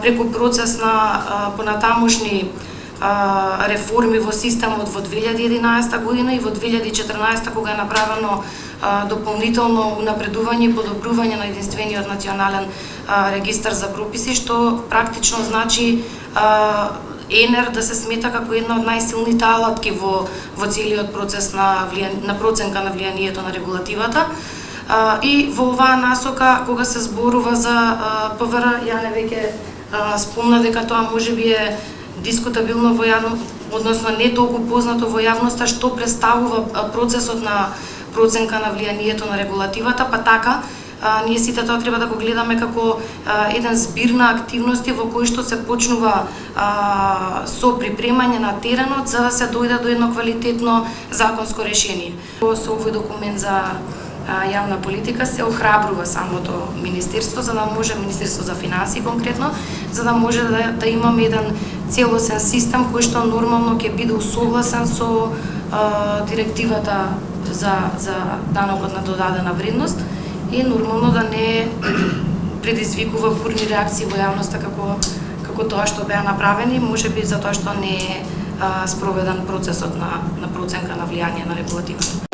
преку процес на понатамошни реформи во системот во 2011 година и во 2014 кога е направено дополнително унапредување и подобрување на единствениот национален регистар за прописи, што практично значи ЕНЕР да се смета како една од најсилните алатки во целиот процес на проценка на влијанието на регулативата. И во оваа насока, кога се зборува за ПВР, Јане веќе спомна дека тоа можеби е дискутабилно во односно не толку познато во јавноста што представува процесот на проценка на влијанието на регулативата, па така ние сите тоа треба да го гледаме како еден збир на активности во кои што се почнува со припремање на теренот за да се дојде до едно квалитетно законско решение. Со овој документ за јавна политика се охрабрува самото министерство, за да може Министерство за финансии конкретно, за да може да имаме еден целосен систем кој што нормално ќе биде усогласен со директивата за данокот на додадена вредност и нормално да не предизвикува бурни реакции во јавноста како тоа што беа направени, можеби затоа што не е спроведен процесот на проценка на влијание на регулативата.